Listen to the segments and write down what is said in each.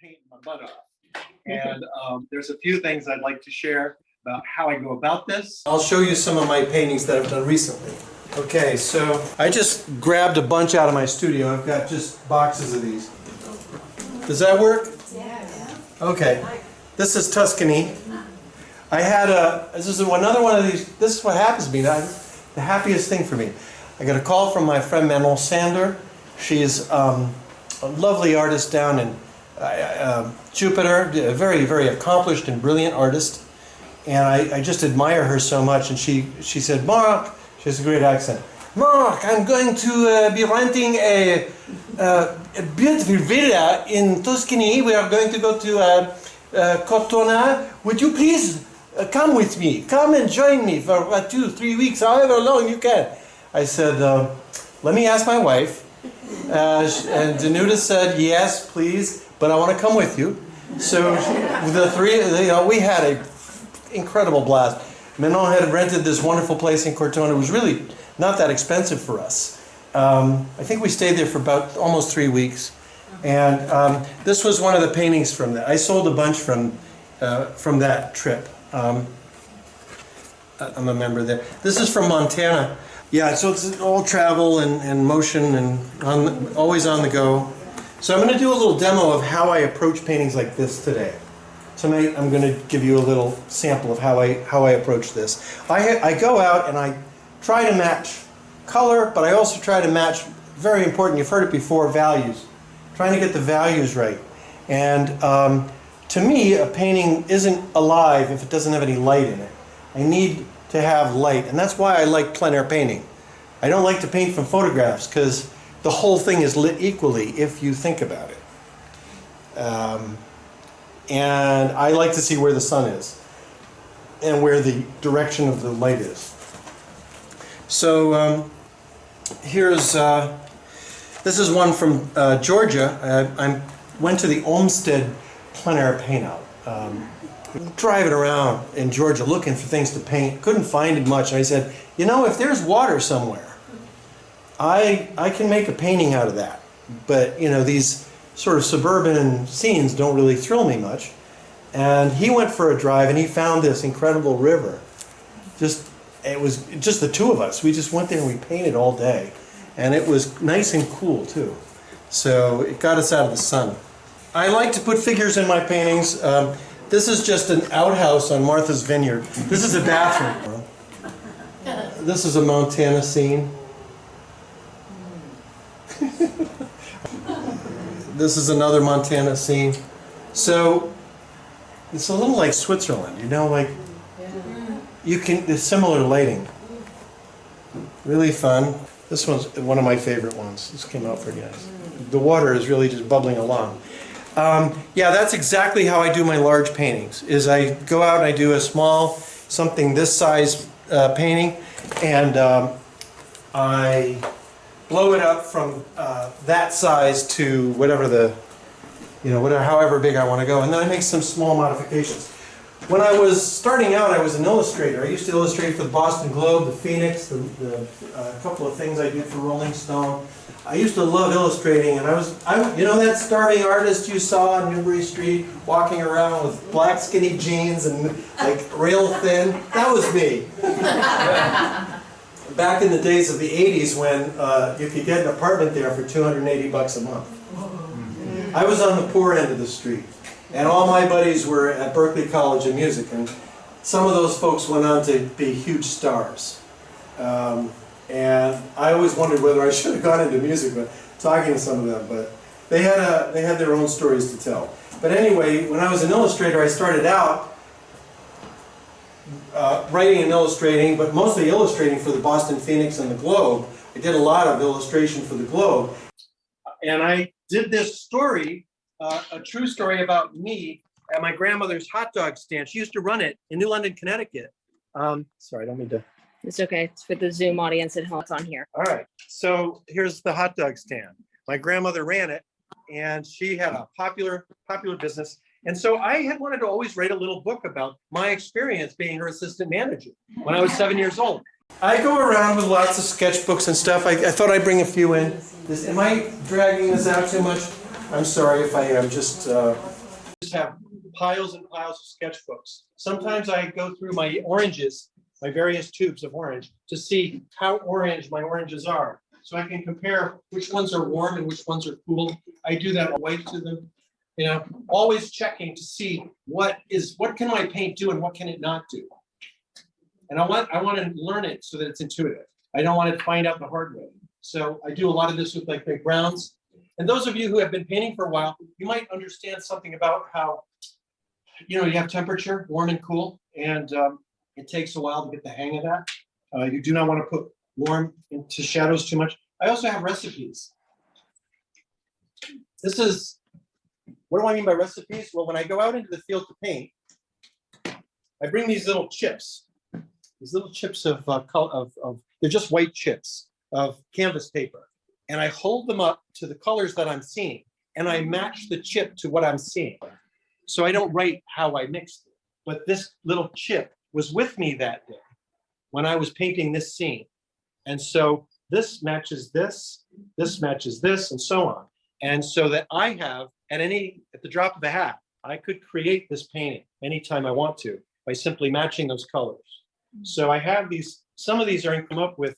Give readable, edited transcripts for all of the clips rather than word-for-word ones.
painting my butt off. And there's a few things I'd like to share about how I go about this. I'll show you some of my paintings that I've done recently. Okay, so I just grabbed a bunch out of my studio. I've got just boxes of these. Does that work? Yeah. Okay. This is Tuscany. I had this is another one of these. This is what happens to me. The happiest thing for me. I got a call from my friend Manon Sander. She's a lovely artist down in Jupiter, a very, very accomplished and brilliant artist. And I just admire her so much. And she said, Mark, she has a great accent. Mark, I'm going to be renting a beautiful villa in Tuscany. We are going to go to Cortona. Would you please come with me? Come and join me for 2-3 weeks, however long you can. I said, let me ask my wife. And Danuta said, yes, please, but I want to come with you. So the three, we had an incredible blast. Manon had rented this wonderful place in Cortona. It was really not that expensive for us. I think we stayed there for about almost 3 weeks. And this was one of the paintings from that. I sold a bunch from that trip. I'm a member there. This is from Montana. Yeah, so it's all travel and motion and always on the go. So I'm going to do a little demo of how I approach paintings like this today. Tonight I'm going to give you a little sample of how I approach this. I go out and I try to match color, but I also try to match, very important, you've heard it before, values. Trying to get the values right. And to me, a painting isn't alive if it doesn't have any light in it. I need to have light, and that's why I like plein air painting. I don't like to paint from photographs because the whole thing is lit equally if you think about it. And I like to see where the sun is and where the direction of the light is. So here's this is one from Georgia. I went to the Olmsted plein air paint out. Driving around in Georgia looking for things to paint, couldn't find much. I said, you know, if there's water somewhere, I can make a painting out of that. But, you know, these sort of suburban scenes don't really thrill me much. And he went for a drive and he found this incredible river. It was just the two of us. We just went there and we painted all day. And it was nice and cool too. So it got us out of the sun. I like to put figures in my paintings. This is just an outhouse on Martha's Vineyard. This is a bathroom. This is a Montana scene. This is another Montana scene. So it's a little like Switzerland, you know, like there's similar lighting. Really fun. This one's one of my favorite ones. This came out pretty nice. The water is really just bubbling along. Yeah, that's exactly how I do my large paintings, is I go out and I do a small, something this size painting, and I blow it up from that size to whatever however big I want to go, and then I make some small modifications. When I was starting out, I was an illustrator. I used to illustrate for the Boston Globe, the Phoenix, a couple of things I did for Rolling Stone. I used to love illustrating, and you know that starving artist you saw on Newbury Street walking around with black skinny jeans and like real thin? That was me. Back in the days of the 80s when you could get an apartment there for $280 a month. I was on the poor end of the street, and all my buddies were at Berklee College of Music, and some of those folks went on to be huge stars. And I always wondered whether I should have gone into music, but talking to some of them, but they had their own stories to tell. But anyway, when I was an illustrator, I started out writing and illustrating, but mostly illustrating for the Boston Phoenix and the Globe. I did a lot of illustration for the Globe. And I did this story, a true story about me at my grandmother's hot dog stand. She used to run it in New London, Connecticut. Sorry, I don't mean to... It's okay. It's for the Zoom audience at home. It's on here. All right. So here's the hot dog stand. My grandmother ran it, and she had a popular business. And so I had wanted to always write a little book about my experience being her assistant manager when I was 7 years old. I go around with lots of sketchbooks and stuff. I thought I'd bring a few in. Am I dragging this out too much? I'm sorry if I am. Just just have piles and piles of sketchbooks. Sometimes I go through my oranges, my various tubes of orange, to see how orange my oranges are. So I can compare which ones are warm and which ones are cool. I do that away to them, you know, always checking to see what can my paint do and what can it not do. And I want to learn it so that it's intuitive. I don't want to find out the hard way. So I do a lot of this with like big browns. And those of you who have been painting for a while, you might understand something about how, you know, you have temperature, warm and cool, and it takes a while to get the hang of that. You do not want to put warm into shadows too much. I also have recipes. This is, what do I mean by recipes? Well, when I go out into the field to paint, I bring these little chips. These little chips of they're just white chips of canvas paper. And I hold them up to the colors that I'm seeing. And I match the chip to what I'm seeing. So I don't write how I mixed it. But this little chip was with me that day when I was painting this scene. And so this matches this matches this, and so on. And so that I have, at the drop of a hat, I could create this painting anytime I want to by simply matching those colors. So I have these, some of these are come up with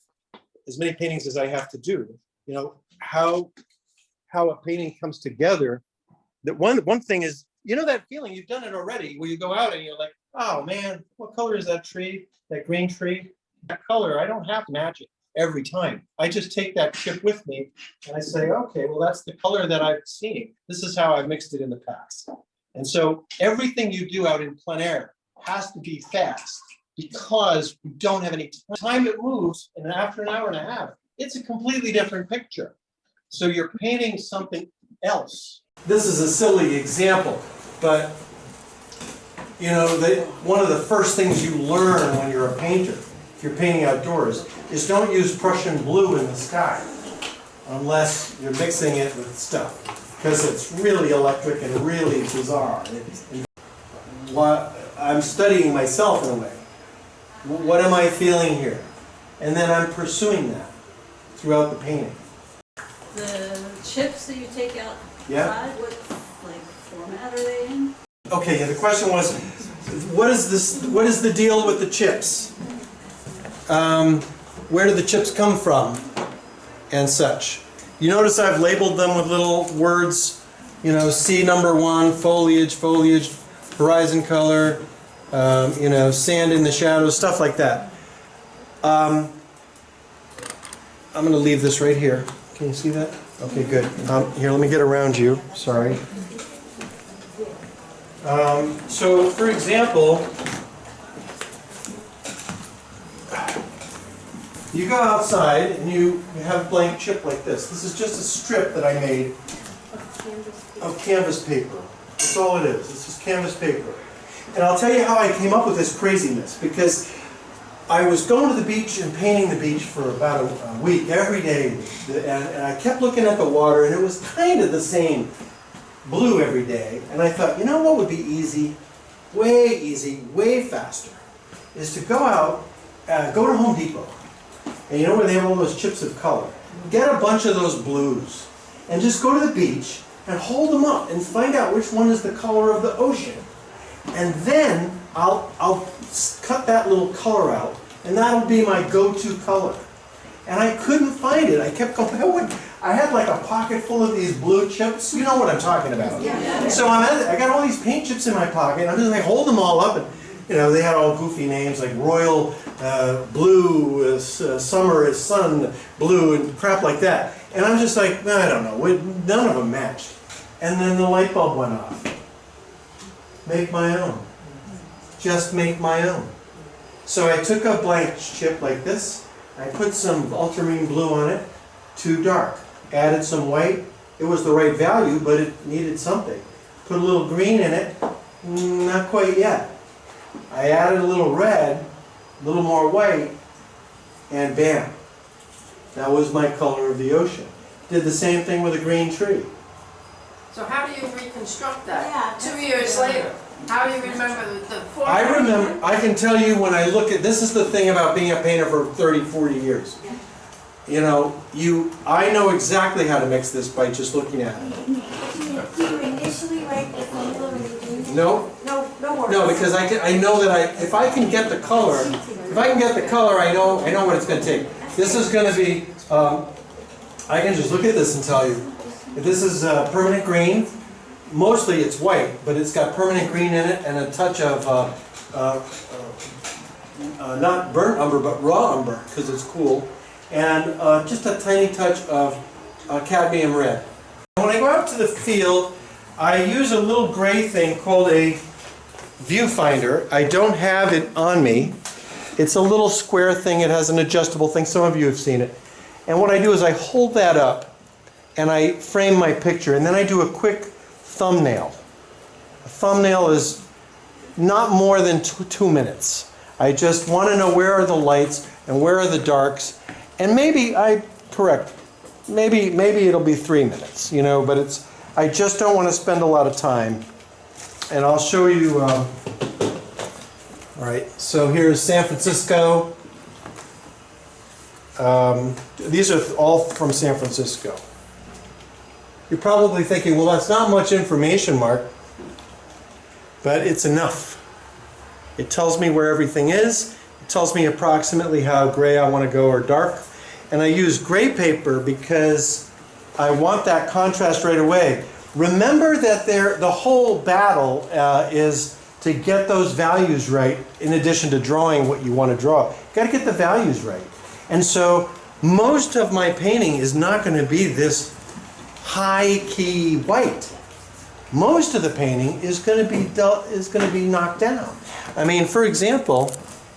as many paintings as I have to do. You know, how a painting comes together. That one thing is, you know, that feeling, you've done it already, where you go out and you're like, oh man, what color is that tree, that green tree? That color, I don't have to match it every time. I just take that chip with me and I say, okay, well, that's the color that I've seen. This is how I've mixed it in the past. And so everything you do out in plein air has to be fast because we don't have any time. It moves, and after an hour and a half, it's a completely different picture. So you're painting something else. This is a silly example, but you know, one of the first things you learn when you're a painter, if you're painting outdoors, is don't use Prussian blue in the sky unless you're mixing it with stuff, because it's really electric and really bizarre. I'm studying myself in a way. What am I feeling here? And then I'm pursuing that throughout the painting. The chips that you take out, yeah, what like format are they in? Okay, yeah, the question was, what is the deal with the chips? Where do the chips come from? And such. You notice I've labeled them with little words, you know, C1, foliage, horizon color, you know, sand in the shadows, stuff like that. I'm going to leave this right here. Can you see that? Okay, good. Here, let me get around you. Sorry. So, for example, you go outside and you have a blank chip like this. This is just a strip that I made of canvas paper. That's all it is. It's just canvas paper. And I'll tell you how I came up with this craziness, because I was going to the beach and painting the beach for about a week, every day, and I kept looking at the water, and it was kind of the same blue every day. And I thought, you know what would be easy, way faster, is to go out, go to Home Depot, and you know where they have all those chips of color? Get a bunch of those blues, and just go to the beach and hold them up and find out which one is the color of the ocean. And then I'll cut that little color out, and that'll be my go-to color. And I couldn't find it. I kept going. I had like a pocket full of these blue chips. You know what I'm talking about. Yeah. So I got all these paint chips in my pocket, and I'm just like, hold them all up. And you know, they had all goofy names like Royal Blue, Summer is Sun Blue, and crap like that. And I'm just like, I don't know. None of them matched. And then the light bulb went off. Make my own. Just make my own. So I took a blank chip like this. I put some ultramarine blue on it, too dark. Added some white. It was the right value, but it needed something. Put a little green in it. Not quite yet. I added a little red, a little more white, and bam. That was my color of the ocean. Did the same thing with a green tree. So how do you reconstruct that? 2 years later, how do you remember the form? I remember, I can tell you when I look at, this is the thing about being a painter for 30, 40 years. You know, I know exactly how to mix this by just looking at it. Do you initially write the formula when you do No? No, no worries. No, because I know that if I can get the color, I know what it's going to take. This is going to be, I can just look at this and tell you. This is permanent green. Mostly it's white, but it's got permanent green in it and a touch of, not burnt umber, but raw umber, because it's cool. And just a tiny touch of cadmium red. When I go out to the field, I use a little gray thing called a viewfinder. I don't have it on me. It's a little square thing. It has an adjustable thing. Some of you have seen it. And what I do is I hold that up and I frame my picture, and then I do a quick thumbnail. A thumbnail is not more than 2 minutes. I just want to know where are the lights and where are the darks. And maybe maybe it'll be 3 minutes, you know, but I just don't want to spend a lot of time. And I'll show you, all right, so here's San Francisco. These are all from San Francisco. You're probably thinking, well, that's not much information, Mark, but it's enough. It tells me where everything is. It tells me approximately how gray I want to go or dark. And I use gray paper because I want that contrast right away. Remember that the whole battle is to get those values right in addition to drawing what you want to draw. You've got to get the values right. And so most of my painting is not going to be this high key white. Most of the painting is going to be knocked down. I mean, for example,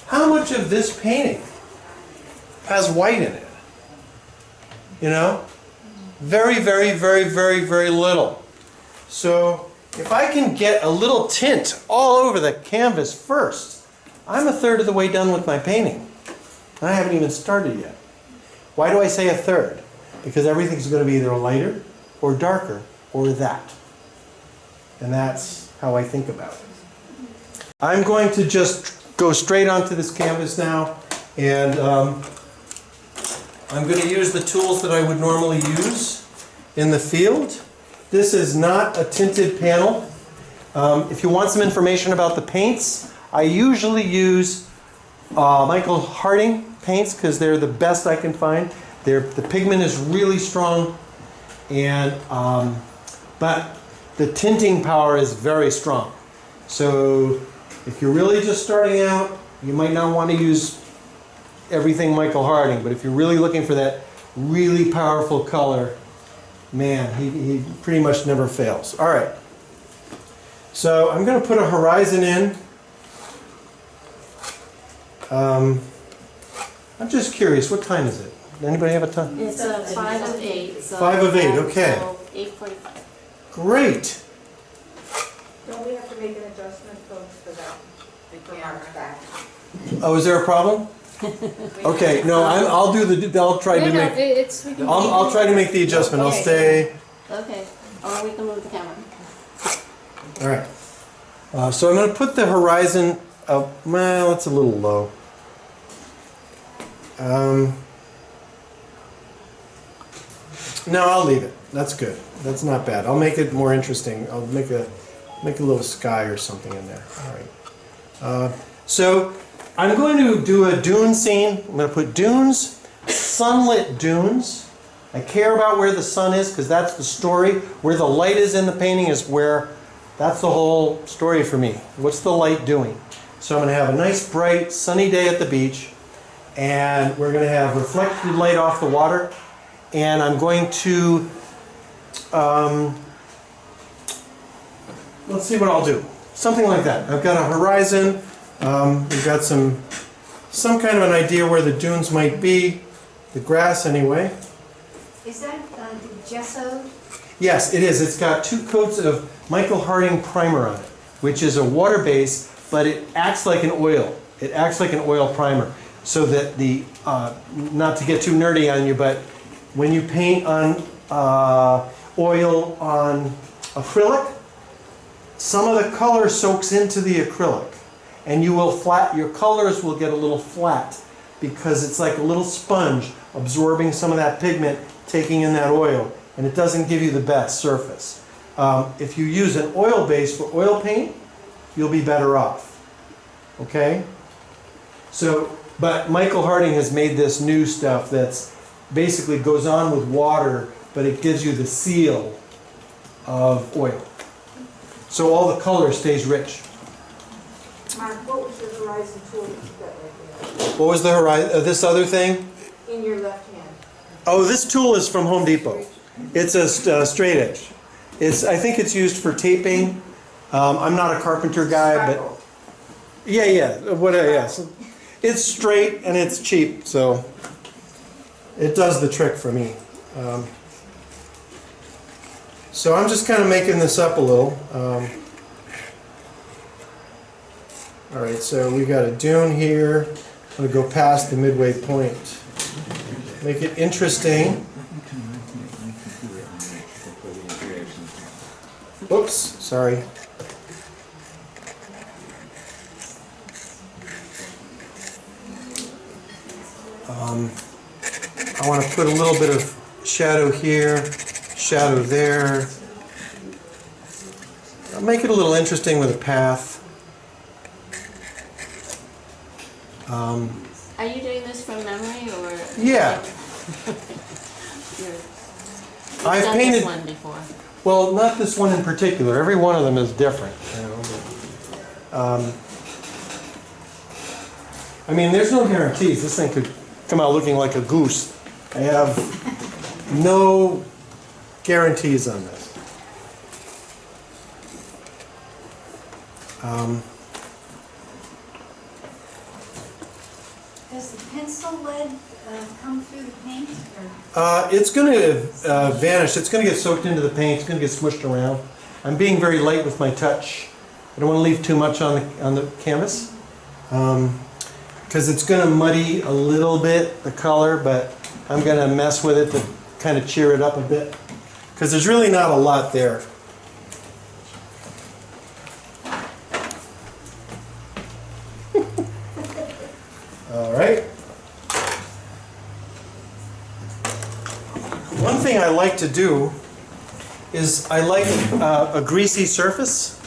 how much of this painting has white in it? You know? Very, very, very, very, very little. So if I can get a little tint all over the canvas first, I'm a third of the way done with my painting. And I haven't even started yet. Why do I say a third? Because everything's going to be either lighter or darker or that. And that's how I think about it. I'm going to just go straight onto this canvas now, and I'm going to use the tools that I would normally use in the field. This is not a tinted panel. If you want some information about the paints, I usually use Michael Harding paints because they're the best I can find. The pigment is really strong, and but the tinting power is very strong. So if you're really just starting out, you might not want to use everything Michael Harding, but if you're really looking for that really powerful color, man, he pretty much never fails. All right. So I'm going to put a horizon in. I'm just curious, what time is it? Anybody have a time? It's 5 of 8. So 5 of 8, okay. So 8:45. Great. Don't we have to make an adjustment, folks, for that? For Mark's back? Oh, is there a problem? Okay, no, I'll try to make. It's. I'll try to make the adjustment. I'll stay. Okay. Or we can move the camera. All right. So I'm going to put the horizon up. Well, it's a little low. No, I'll leave it. That's good. That's not bad. I'll make it more interesting. I'll make a little sky or something in there. All right. So I'm going to do a dune scene. I'm going to put dunes, sunlit dunes. I care about where the sun is because that's the story. Where the light is in the painting is where, that's the whole story for me. What's the light doing? So I'm going to have a nice bright sunny day at the beach, and we're going to have reflected light off the water, and I'm going to let's see what I'll do. Something like that. I've got a horizon. We've got some kind of an idea where the dunes might be. The grass, anyway. Is that the gesso? Yes, it is. It's got 2 coats of Michael Harding primer on it, which is a water base, but it acts like an oil. It acts like an oil primer. So that the, not to get too nerdy on you, but when you paint on oil on acrylic, some of the color soaks into the acrylic, and your colors will get a little flat because it's like a little sponge absorbing some of that pigment, taking in that oil, and it doesn't give you the best surface. If you use an oil base for oil paint, you'll be better off. Okay? So, but Michael Harding has made this new stuff that's basically goes on with water, but it gives you the seal of oil. So all the color stays rich. Mark, what was the Horizon tool that you've got right there? What was the horizon? This other thing? In your left hand. Oh, this tool is from Home Depot. It's a straight edge. I think it's used for taping. I'm not a carpenter guy, but yeah. So it's straight and it's cheap, so it does the trick for me. So I'm just kind of making this up a little. All right, so we got a dune here. I'm going to go past the midway point. Make it interesting. Oops, sorry. I want to put a little bit of shadow here, shadow there. I'll make it a little interesting with a path. Are you doing this from memory or? Yeah. You've I've done painted this one before. Well, not this one in particular. Every one of them is different. I mean, there's no guarantees. This thing could come out looking like a goose. I have no guarantees on this. Does the pencil lead come through the paint? It's going to vanish. It's going to get soaked into the paint. It's going to get smushed around. I'm being very light with my touch. I don't want to leave too much on the canvas because it's going to muddy a little bit the color, but I'm going to mess with it to kind of cheer it up a bit because there's really not a lot there. All right. One thing I like to do is I like a greasy surface.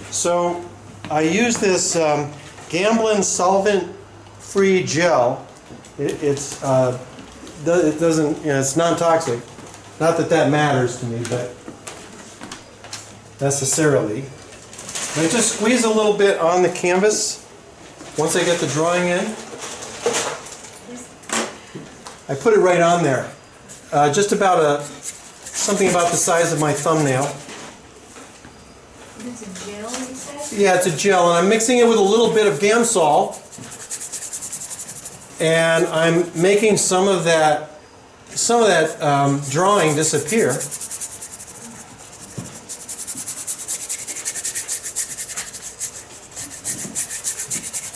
So I use this Gamblin solvent-free gel. It doesn't, it's non-toxic. Not that that matters to me, but necessarily. And I just squeeze a little bit on the canvas once I get the drawing in. I put it right on there. Just about something about the size of my thumbnail. It's a gel, you said? Yeah, it's a gel, and I'm mixing it with a little bit of Gamsol, and I'm making some of that drawing disappear.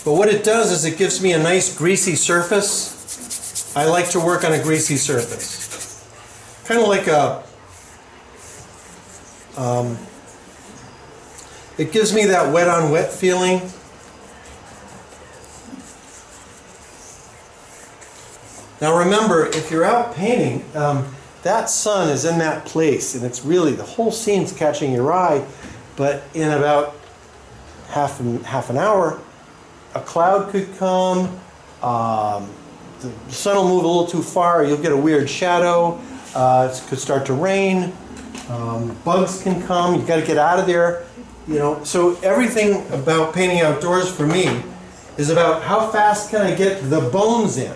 But what it does is it gives me a nice greasy surface. I like to work on a greasy surface. Kind of like it gives me that wet on wet feeling. Now remember, if you're out painting, that sun is in that place and it's really, the whole scene's catching your eye, but in about half an hour, a cloud could come, the sun will move a little too far, you'll get a weird shadow, it could start to rain, bugs can come, you've got to get out of there. You know, so everything about painting outdoors for me is about how fast can I get the bones in.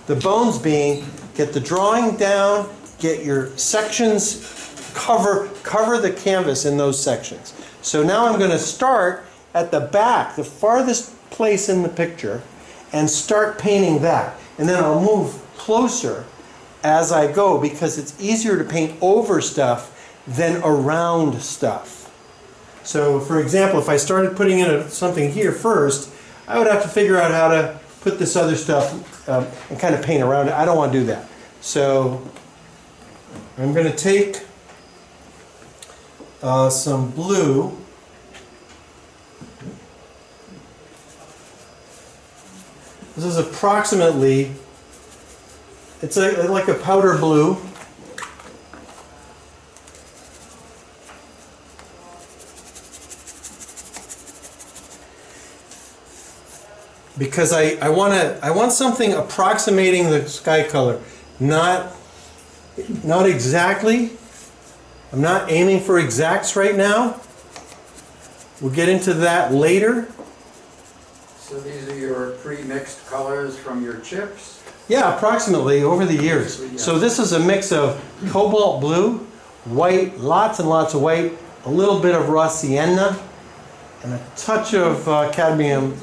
The bones being, get the drawing down, get your sections, cover the canvas in those sections. So now I'm going to start at the back, the farthest place in the picture, and start painting that. And then I'll move closer as I go because it's easier to paint over stuff than around stuff. So for example, if I started putting in something here first, I would have to figure out how to put this other stuff and kind of paint around it. I don't want to do that. So I'm going to take some blue. This is approximately, it's like a powder blue. because I want something approximating the sky color, not exactly. I'm not aiming for exacts right now. We'll get into that later. So these are your pre-mixed colors from your chips? Yeah, approximately over the years. So this is a mix of cobalt blue, white, lots and lots of white, a little bit of raw sienna, and a touch of cadmium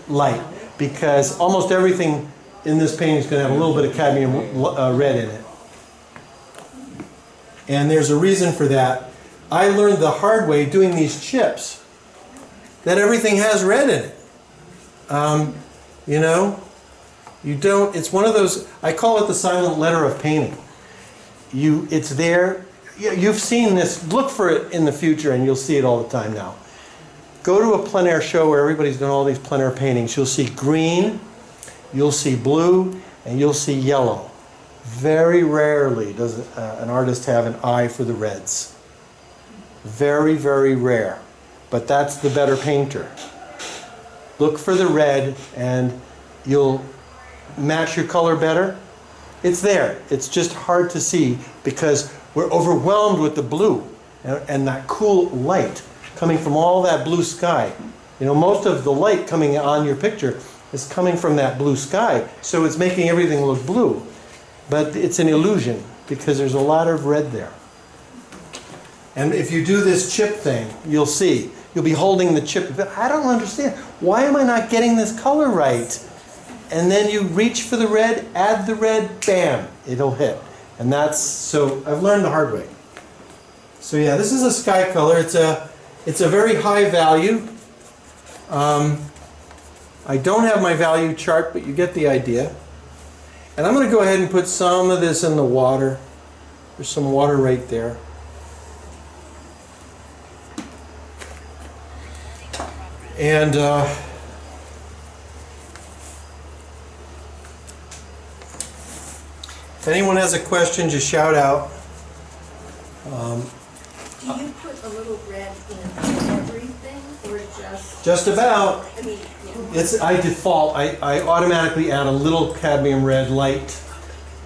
light, because almost everything in this painting is going to have a little bit of cadmium red in it. And there's a reason for that. I learned the hard way doing these chips that everything has red in it. You know, you don't, it's one of those, I call it the silent letter of painting. It's there, you've seen this, look for it in the future and you'll see it all the time now. Go to a plein air show where everybody's done all these plein air paintings. You'll see green, you'll see blue, and you'll see yellow. Very rarely does an artist have an eye for the reds. Very, very rare. But that's the better painter. Look for the red and you'll match your color better. It's there. It's just hard to see because we're overwhelmed with the blue and that cool light coming from all that blue sky. You know, most of the light coming on your picture is coming from that blue sky, so it's making everything look blue. But it's an illusion because there's a lot of red there. And if you do this chip thing, you'll see. You'll be holding the chip. I don't understand. Why am I not getting this color right? And then you reach for the red, add the red, bam, it'll hit. And that's, so I've learned the hard way. So yeah, this is a sky color. It's a very high value. I don't have my value chart, but you get the idea. And I'm going to go ahead and put some of this in the water. There's some water right there. And if anyone has a question, just shout out. Do you put a little red in everything, or just? Just about. I mean, I default. I automatically add a little cadmium red light.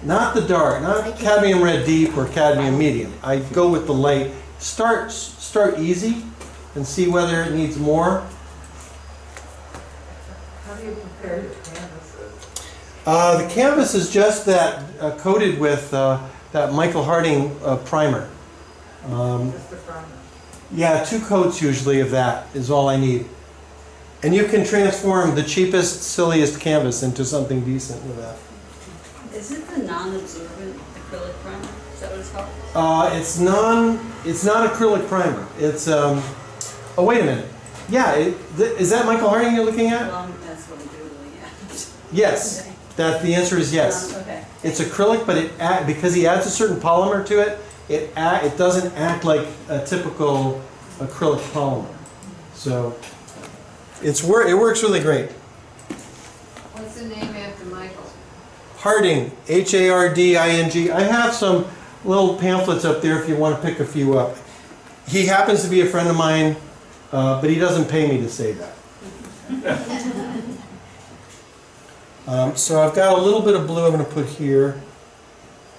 Not the dark, not cadmium red deep or cadmium medium. I go with the light. Start easy and see whether it needs more. How do you compare your canvases? The canvas is just that coated with that Michael Harding primer. Just the front? Yeah, 2 coats usually of that is all I need. And you can transform the cheapest, silliest canvas into something decent with that. Is it the non-absorbent acrylic primer? Is that what it's called? It's not acrylic primer. It's oh wait a minute. Yeah, is that Michael Harding you're looking at? Well, that's what I'm doing, yeah. Yes. Okay. That the answer is yes. Okay. It's acrylic, but because he adds a certain polymer to it, it doesn't act like a typical acrylic polymer. So it works really great. What's the name after Michael? Harding, Harding. I have some little pamphlets up there if you want to pick a few up. He happens to be a friend of mine, but he doesn't pay me to say that. So I've got a little bit of blue I'm going to put here.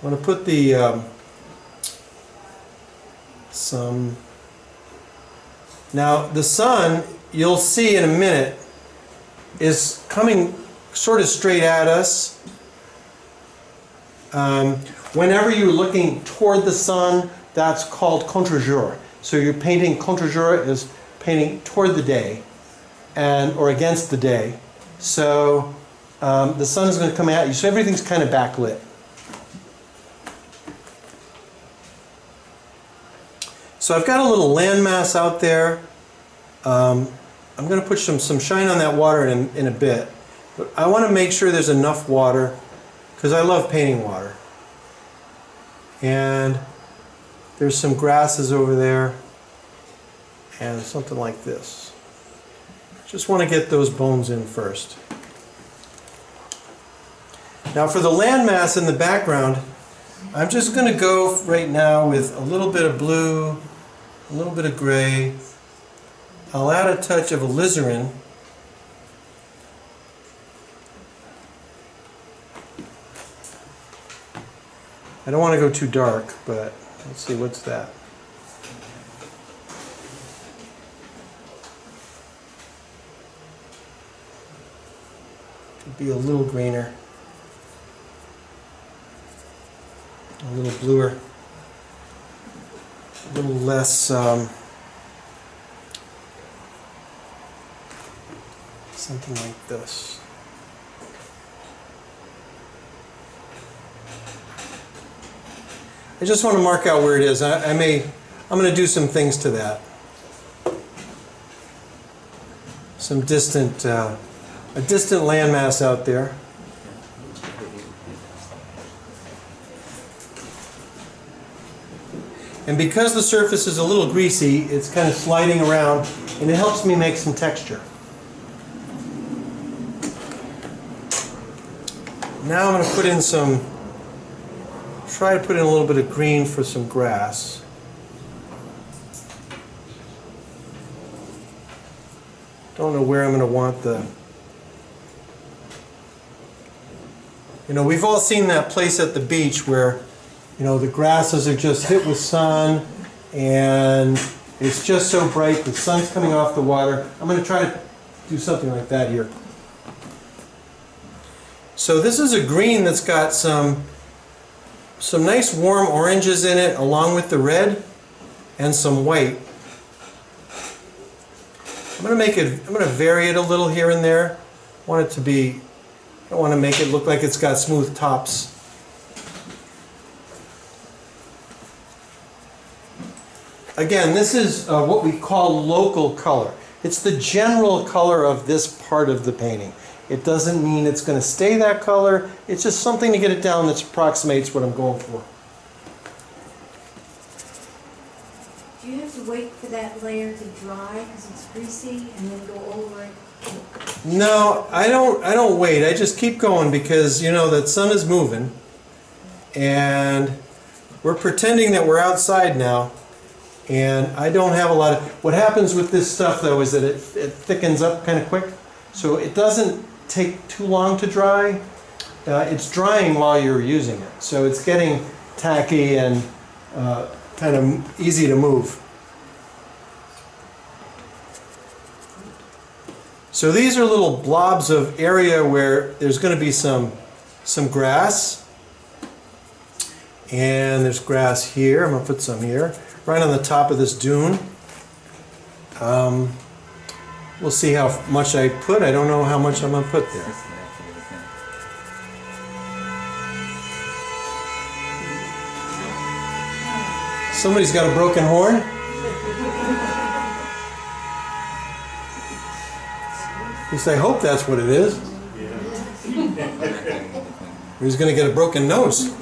I'm going to put the Now the sun, you'll see in a minute, is coming sort of straight at us. Whenever you're looking toward the sun, that's called contre-jour. So you're painting contre-jour is painting toward the day, or against the day. So the sun is going to come at you. So everything's kind of backlit. So I've got a little landmass out there. I'm going to put some shine on that water in a bit. But I want to make sure there's enough water because I love painting water. And there's some grasses over there and something like this. Just want to get those bones in first. Now for the landmass in the background, I'm just going to go right now with a little bit of blue, a little bit of gray. I'll add a touch of alizarin. I don't want to go too dark, but let's see, what's that? Could be a little greener. A little bluer. A little less something like this. I just want to mark out where it is. I'm going to do some things to that. Some distant, a distant landmass out there. And because the surface is a little greasy, it's kind of sliding around, and it helps me make some texture. Now I'm going to put in some, try to put in a little bit of green for some grass. Don't know where I'm going to want the, you know, we've all seen that place at the beach where, you know, the grasses are just hit with sun and it's just so bright, the sun's coming off the water. I'm going to try to do something like that here. So this is a green that's got some nice warm oranges in it along with the red and some white. I'm going to vary it a little here and there. I want it to be, I don't want to make it look like it's got smooth tops. Again, this is what we call local color. It's the general color of this part of the painting. It doesn't mean it's going to stay that color. It's just something to get it down that approximates what I'm going for. Do you have to wait for that layer to dry because it's greasy and then go over it? No, I don't wait. I just keep going because, you know, that sun is moving and we're pretending that we're outside now, and I don't have a lot of, what happens with this stuff though is that it thickens up kind of quick, so it doesn't take too long to dry. It's drying while you're using it, so it's getting tacky and kind of easy to move. So these are little blobs of area where there's going to be some grass, and there's grass here. I'm going to put some here, right on the top of this dune. We'll see how much I put. I don't know how much I'm going to put there. Somebody's got a broken horn? At least I hope that's what it is. He's going to get a broken nose.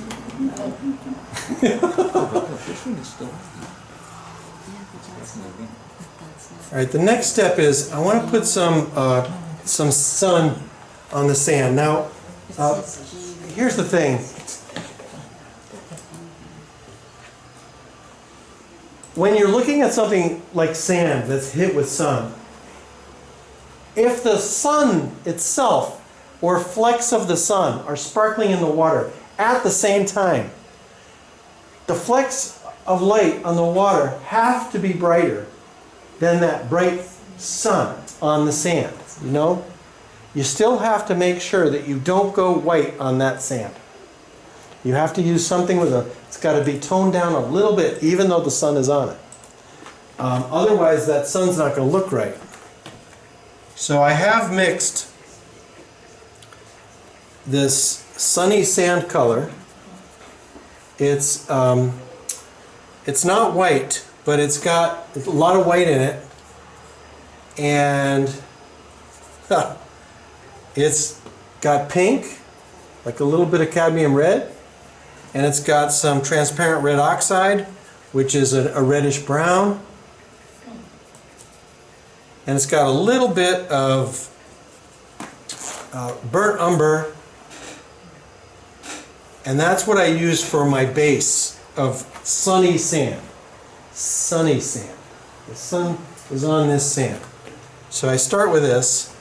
All right, the next step is I want to put some sun on the sand. Now, here's the thing. When you're looking at something like sand that's hit with sun, if the sun itself or flecks of the sun are sparkling in the water at the same time, the flecks of light on the water have to be brighter than that bright sun on the sand, you know? You still have to make sure that you don't go white on that sand. You have to use something with it's got to be toned down a little bit, even though the sun is on it. Otherwise, that sun's not going to look right. So I have mixed this sunny sand color. It's not white, but it's got a lot of white in it, and it's got pink, like a little bit of cadmium red, and it's got some transparent red oxide, which is a reddish brown, and it's got a little bit of burnt umber, and that's what I use for my base of sunny sand. Sunny sand. The sun is on this sand. So I start with this,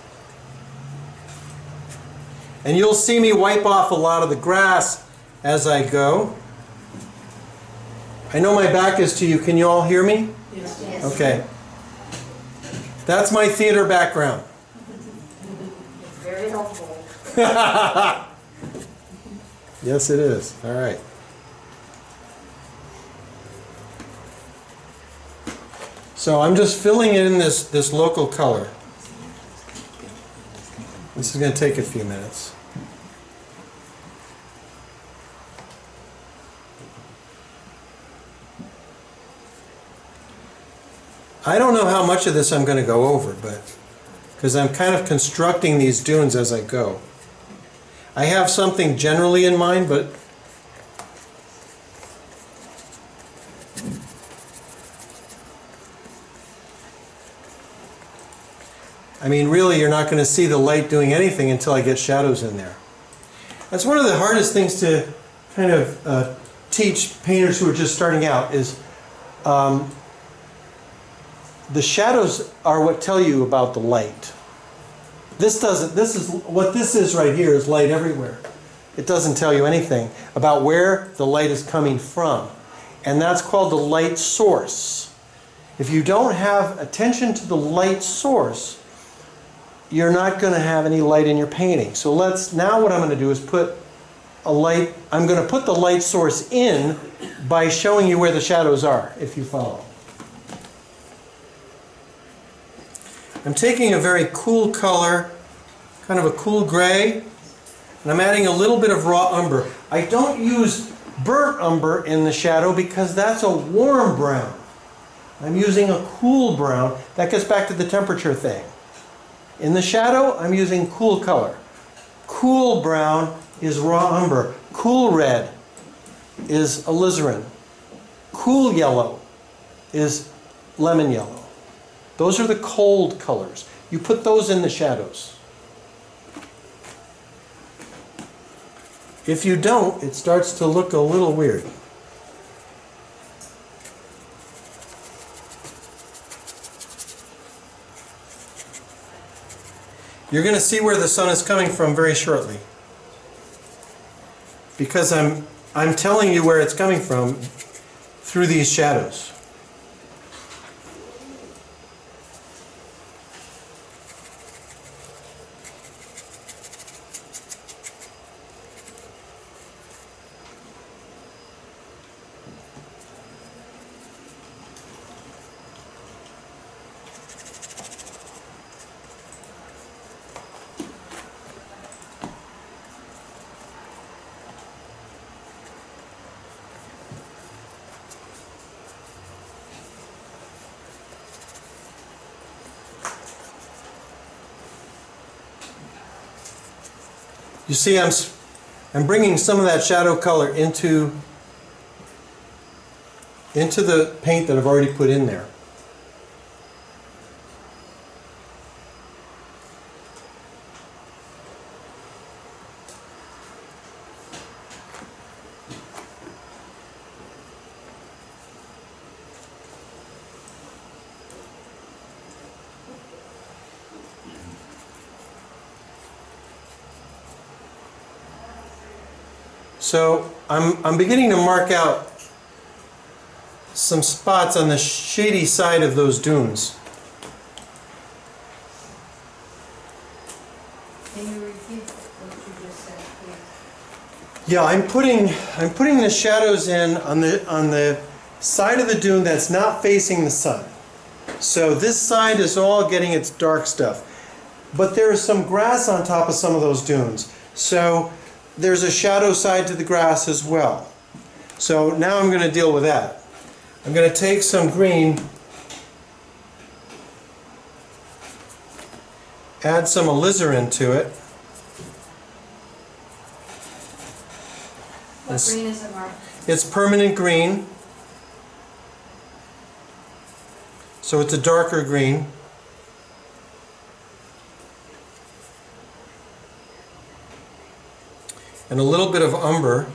and you'll see me wipe off a lot of the grass as I go. I know my back is to you. Can you all hear me? Yes. Okay. That's my theater background. It's very helpful. Yes, it is. All right. So I'm just filling in this local color. This is going to take a few minutes. I don't know how much of this I'm going to go over, but because I'm kind of constructing these dunes as I go. I have something generally in mind, but I mean, really, you're not going to see the light doing anything until I get shadows in there. That's one of the hardest things to kind of teach painters who are just starting out is the shadows are what tell you about the light. This is what this is right here is light everywhere. It doesn't tell you anything about where the light is coming from. And that's called the light source. If you don't have attention to the light source, you're not going to have any light in your painting. So now what I'm going to do is put a light, I'm going to put the light source in by showing you where the shadows are, if you follow. I'm taking a very cool color, kind of a cool gray, and I'm adding a little bit of raw umber. I don't use burnt umber in the shadow because that's a warm brown. I'm using a cool brown. That gets back to the temperature thing. In the shadow, I'm using cool color. Cool brown is raw umber. Cool red is alizarin. Cool yellow is lemon yellow. Those are the cold colors. You put those in the shadows. If you don't, it starts to look a little weird. You're going to see where the sun is coming from very shortly. Because I'm telling you where it's coming from through these shadows. You see, I'm bringing some of that shadow color into the paint that I've already put in there. So I'm beginning to mark out some spots on the shady side of those dunes. Can you repeat what you just said, please? Yeah, I'm putting the shadows in on the side of the dune that's not facing the sun. So this side is all getting its dark stuff. But there is some grass on top of some of those dunes. So there's a shadow side to the grass as well. So now I'm going to deal with that. I'm going to take some green, add some alizarin to it. What green is it, Mark? It's permanent green, so it's a darker green. And a little bit of umber,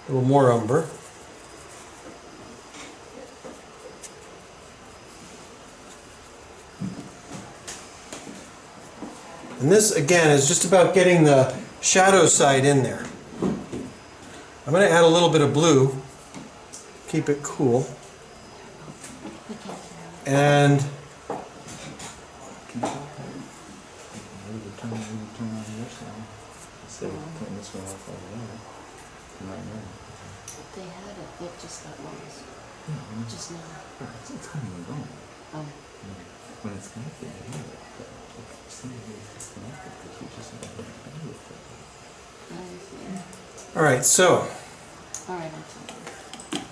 a little more umber. And this, again, is just about getting the shadow side in there. I'm going to add a little bit of blue, keep it cool, and They had it, it just got lost. Just now. It's coming and going. Oh, When it's connected, you hear it. But if somebody is disconnected, because you just have to play with it. I see. all right, so All right, I'll tell you.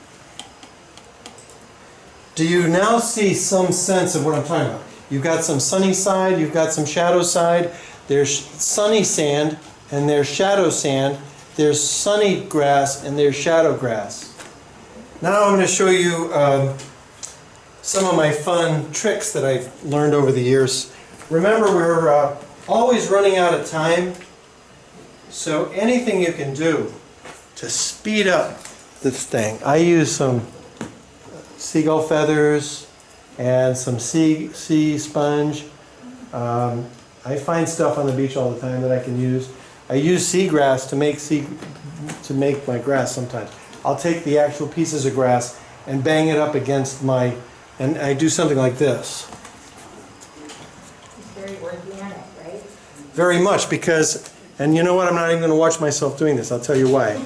do you now see some sense of what I'm talking about? You've got some sunny side, you've got some shadow side, there's sunny sand and there's shadow sand, there's sunny grass and there's shadow grass. Now I'm going to show you some of my fun tricks that I've learned over the years. Remember, we're always running out of time, so anything you can do to speed up this thing. I use some seagull feathers and some sea sponge. I find stuff on the beach all the time that I can use. I use seagrass to make my grass sometimes. I'll take the actual pieces of grass and bang it up against and I do something like this. It's very organic, right? Very much, because, and you know what, I'm not even going to watch myself doing this, I'll tell you why.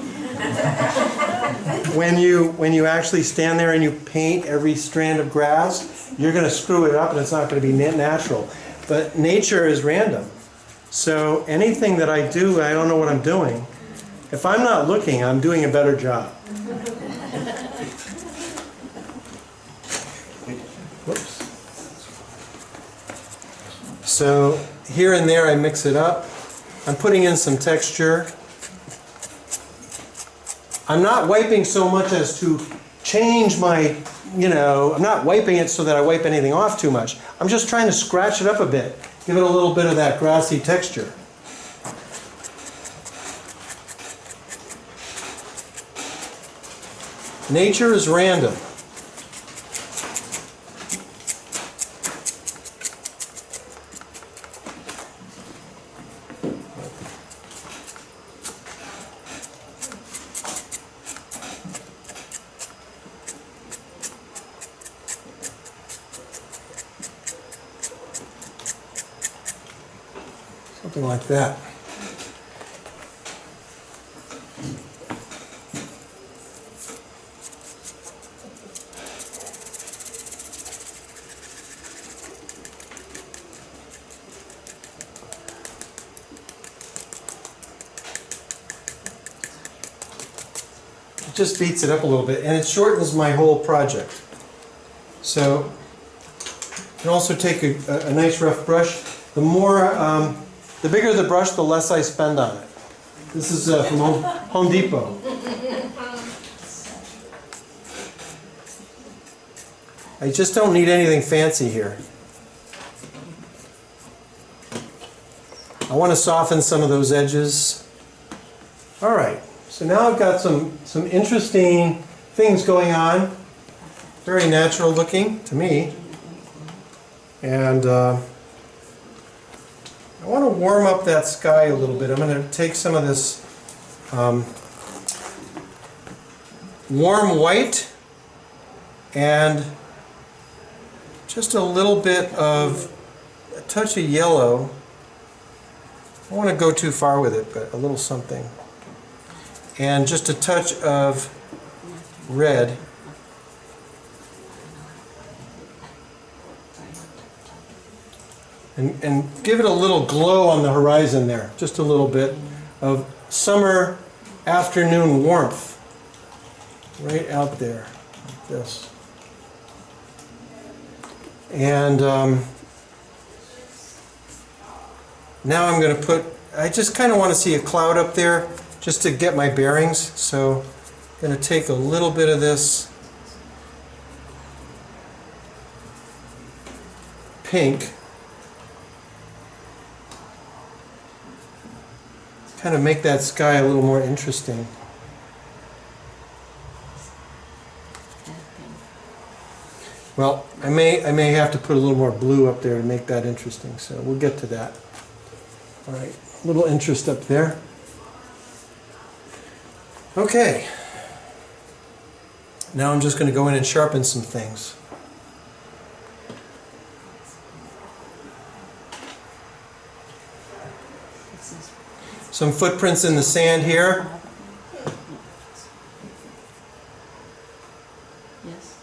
When you actually stand there and you paint every strand of grass, you're going to screw it up and it's not going to be natural. But nature is random. So anything that I do, I don't know what I'm doing. If I'm not looking, I'm doing a better job. Whoops. So here and there I mix it up. I'm putting in some texture. I'm not wiping so much as to change my, I'm not wiping it so that I wipe anything off too much. I'm just trying to scratch it up a bit, give it a little bit of that grassy texture. Nature is random. Something like that. It just beats it up a little bit, and it shortens my whole project. So you can also take a nice rough brush. The bigger the brush, the less I spend on it. This is from Home Depot. I just don't need anything fancy here. I want to soften some of those edges. All right, so now I've got some interesting things going on. Very natural looking to me. And I want to warm up that sky a little bit. I'm going to take some of this warm white and just a little bit of a touch of yellow. I don't want to go too far with it, but a little something. And just a touch of red. And give it a little glow on the horizon there, just a little bit of summer afternoon warmth right out there, like this. And now I'm going to put, I just kind of want to see a cloud up there just to get my bearings, so I'm going to take a little bit of this pink, kind of make that sky a little more interesting. Well, I may have to put a little more blue up there to make that interesting, so we'll get to that. All right, a little interest up there. Okay. Now I'm just going to go in and sharpen some things. Some footprints in the sand here. Yes.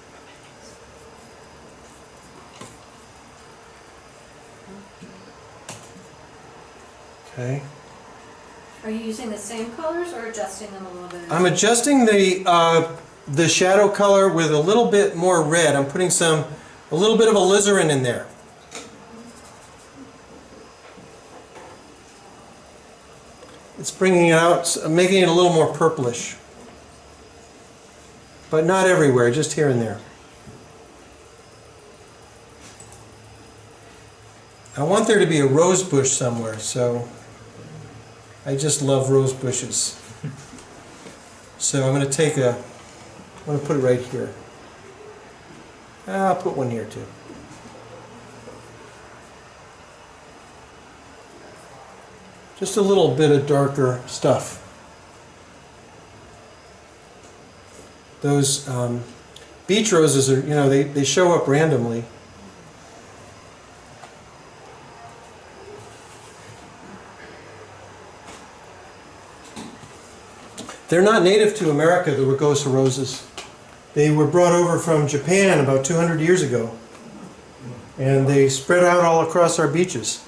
Okay. Are you using the same colors or adjusting them a little bit? I'm adjusting the shadow color with a little bit more red. I'm putting a little bit of alizarin in there. It's bringing it out, making it a little more purplish. But not everywhere, just here and there. I want there to be a rose bush somewhere, so I just love rose bushes. So I'm going to put it right here. I'll put one here too. Just a little bit of darker stuff. Those beach roses are, they show up randomly. They're not native to America, the rugosa roses. They were brought over from Japan about 200 years ago. And they spread out all across our beaches.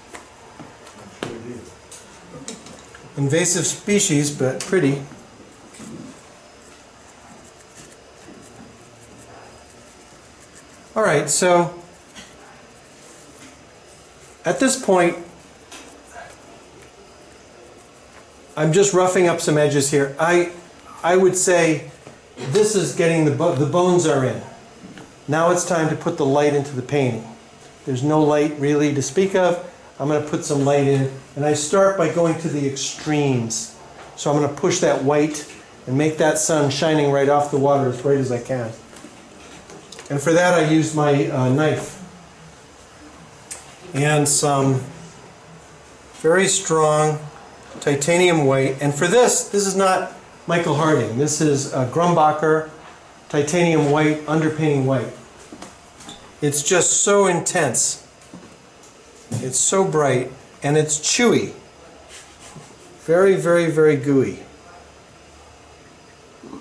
Invasive species, but pretty. All right, so at this point, I'm just roughing up some edges here. I would say this is getting the bones are in. Now it's time to put the light into the painting. There's no light really to speak of. I'm going to put some light in, and I start by going to the extremes. So I'm going to push that white and make that sun shining right off the water as bright as I can. And for that I use my knife and some very strong titanium white. And for this is not Michael Harding. This is Grumbacher titanium white, underpainting white. It's just so intense. It's so bright, and it's chewy. Very, very, very gooey.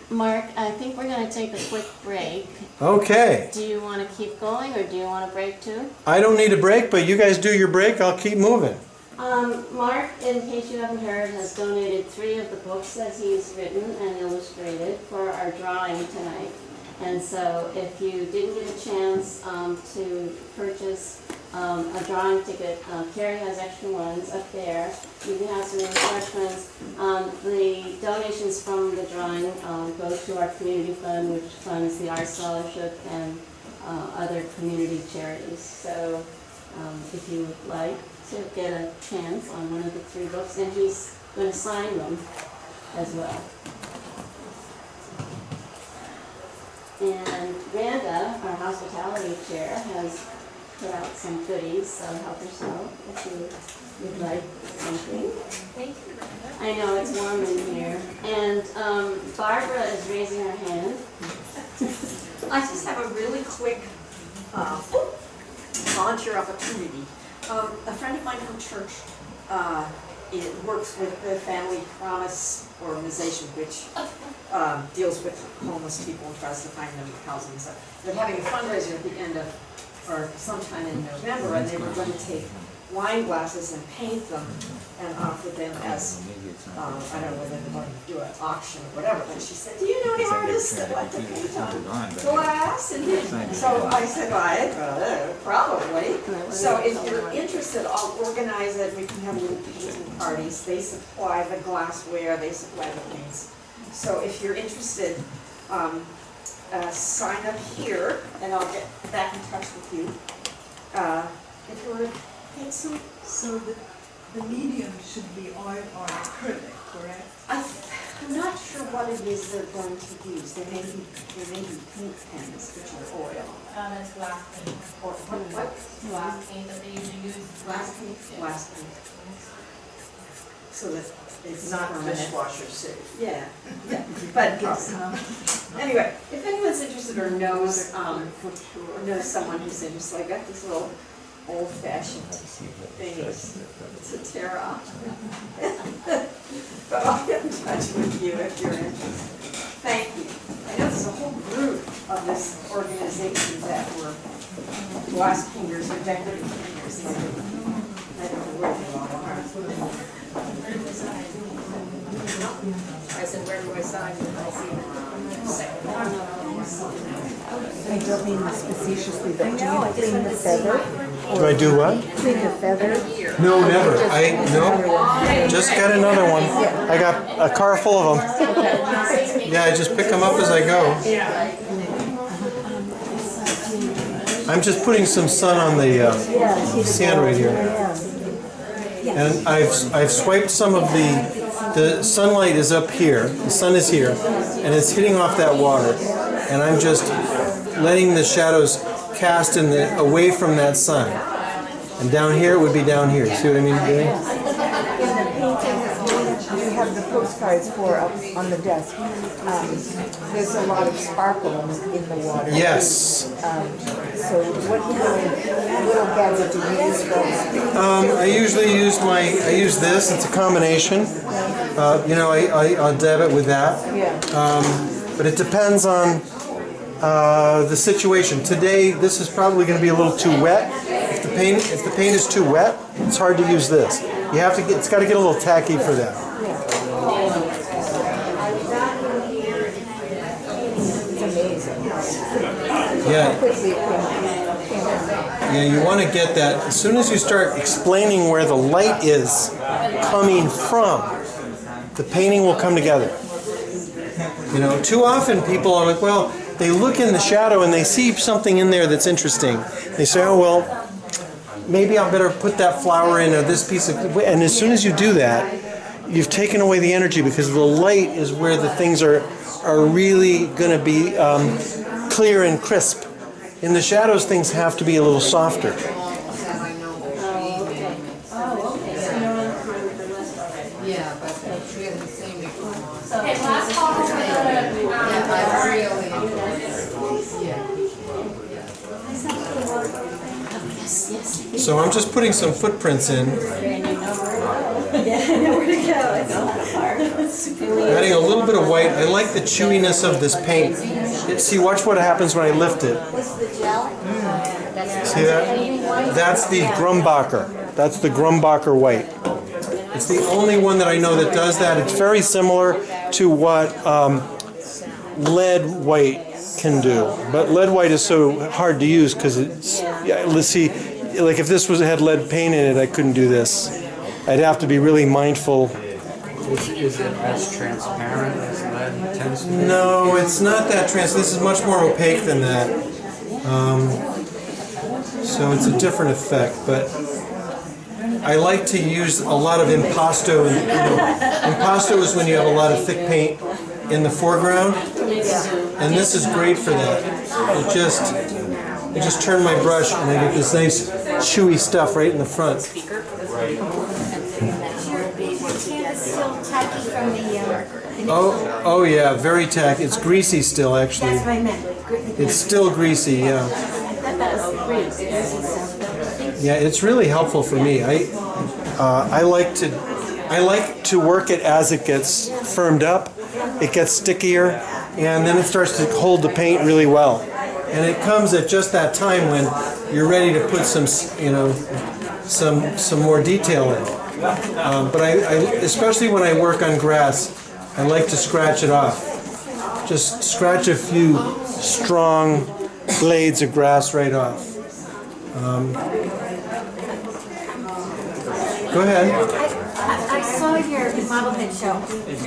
Mark, I think we're going to take a quick break. Okay. Do you want to keep going, or do you want a break too? I don't need a break, but you guys do your break. I'll keep moving. Mark, in case you haven't heard, has donated 3 of the books that he's written and illustrated for our drawing tonight. And so if you didn't get a chance to purchase a drawing ticket, Carrie has extra ones up there. You can have some refreshments. The donations from the drawing go to our community fund, which funds the Art Scholarship and other community charities. So if you would like to get a chance on one of the 3 books, and he's going to sign them as well. And Randa, our hospitality chair, has put out some goodies, so help yourself if you would like something. Thank you, Rhonda. I know it's warm in here. And Barbara is raising her hand. I just have a really quick volunteer opportunity. A friend of mine from church it works with the Family Promise organization, which deals with homeless people and tries to find them housing and stuff. They're having a fundraiser at the end of, or sometime in November, and they were going to take wine glasses and paint them and offer them as, I don't know whether they're going to do an auction or whatever, but she said, do you know any artists that like to paint on glass? And so I said, well, probably. So if you're interested, I'll organize it. We can have little painting parties. They supply the glassware, they supply the paints. So if you're interested, sign up here and I'll get back in touch with you. If you want to paint some. So the medium should be oil or acrylic, correct? I'm not sure what it is they're going to use. There may be paint pens which are oil. That's glass paint. Or what? Glass paint that they usually use. Glass paint. Glass paint. so that it's Not permanent. dishwasher safe. Yeah, yeah, but, anyway, if anyone's interested or knows someone who's interested, I got this little old-fashioned thing, it's a tear-off. But I'll get in touch with you if you're interested. Thank you. I know there's a whole group of this organization that were glass fingers or decorative fingers. I don't know where they all are. I said, where do I sign? And I see I don't mean this facetiously, but do you clean the feather? Do I do what? Clean the feather? No, never. No. Just got another one. I got a car full of them. Yeah, I just pick them up as I go. I'm just putting some sun on the sand right here. And I've swiped some of the sunlight is up here, the sun is here, and it's hitting off that water. And I'm just letting the shadows cast away from that sun. And down here, it would be down here. See what I mean doing? In the painting we have the postcards for up on the desk. There's a lot of sparkle in the water. Yes. So what little gadget do you use for that? I usually use this. It's a combination. I'll dab it with that. Yeah. But it depends on the situation. Today, this is probably going to be a little too wet. If the paint is too wet, it's hard to use this. It's got to get a little tacky for that. It's amazing. Yeah, you want to get that. As soon as you start explaining where the light is coming from, the painting will come together. Too often people are like, well, they look in the shadow and they see something in there that's interesting. They say, oh, well, maybe I better put that flower in or this piece of... And as soon as you do that, you've taken away the energy because the light is where the things are really going to be clear and crisp. In the shadows, things have to be a little softer. Yeah, but we have the same before. Okay, last call for I really So I'm just putting some footprints in. Adding a little bit of white. I like the chewiness of this paint. See, watch what happens when I lift it. See that? That's the Grumbacher. That's the Grumbacher white. It's the only one that I know that does that. It's very similar to what lead white can do. But lead white is so hard to use because it's... Yeah, let's see. Like if this had lead paint in it, I couldn't do this. I'd have to be really mindful. Is it as transparent as lead tends to be? No, it's not that transparent. This is much more opaque than that. So it's a different effect, but I like to use a lot of impasto. Impasto is when you have a lot of thick paint in the foreground, and this is great for that. I just turn my brush and I get this nice chewy stuff right in the front. Oh yeah, very tacky. It's greasy still, actually. That's what I meant. It's still greasy, yeah. Yeah, it's really helpful for me. I like to work it as it gets firmed up. It gets stickier, and then it starts to hold the paint really well. And it comes at just that time when you're ready to put some more detail in. But especially when I work on grass, I like to scratch it off. Just scratch a few strong blades of grass right off. Go ahead. I saw your bobblehead show, and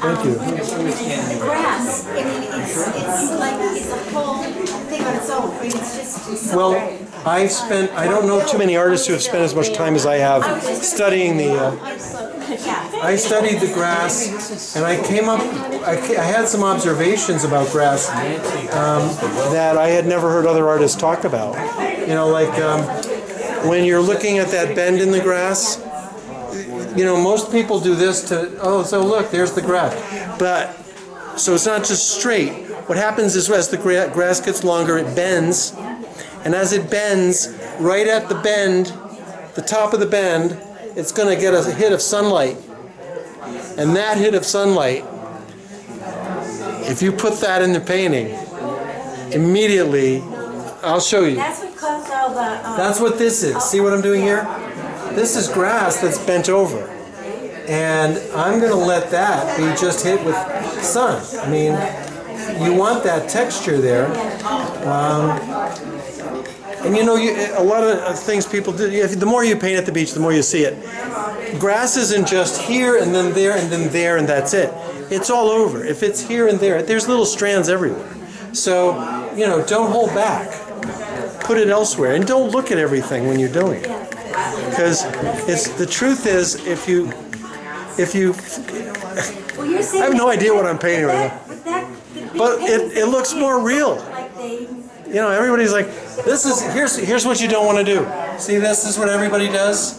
Thank you. the grass. I mean, it's like it's a whole thing on its own. I mean, it's just so Well, great. I don't know too many artists who have spent as much time as I have studying I studied the grass, and I came up, I had some observations about grass that I had never heard other artists talk about. when you're looking at that bend in the grass, you know, most people do this to, oh, so look, there's the grass. But, so it's not just straight. What happens is as the grass gets longer, it bends. And as it bends, right at the bend, the top of the bend, it's going to get a hit of sunlight. And that hit of sunlight, if you put that in the painting, immediately, I'll show you. That's what caused all the... That's what this is. See what I'm doing here? This is grass that's bent over. And I'm going to let that be just hit with sun. I mean, you want that texture there. And you know, a lot of things people do, the more you paint at the beach, the more you see it. Grass isn't just here and then there and then there and that's it. It's all over. If it's here and there, there's little strands everywhere. So, you know, don't hold back. Put it elsewhere. And don't look at everything when you're doing it. Because the truth is, if you I have no idea what I'm painting right now. But it looks more real. You know, everybody's like, here's what you don't want to do. See, this is what everybody does.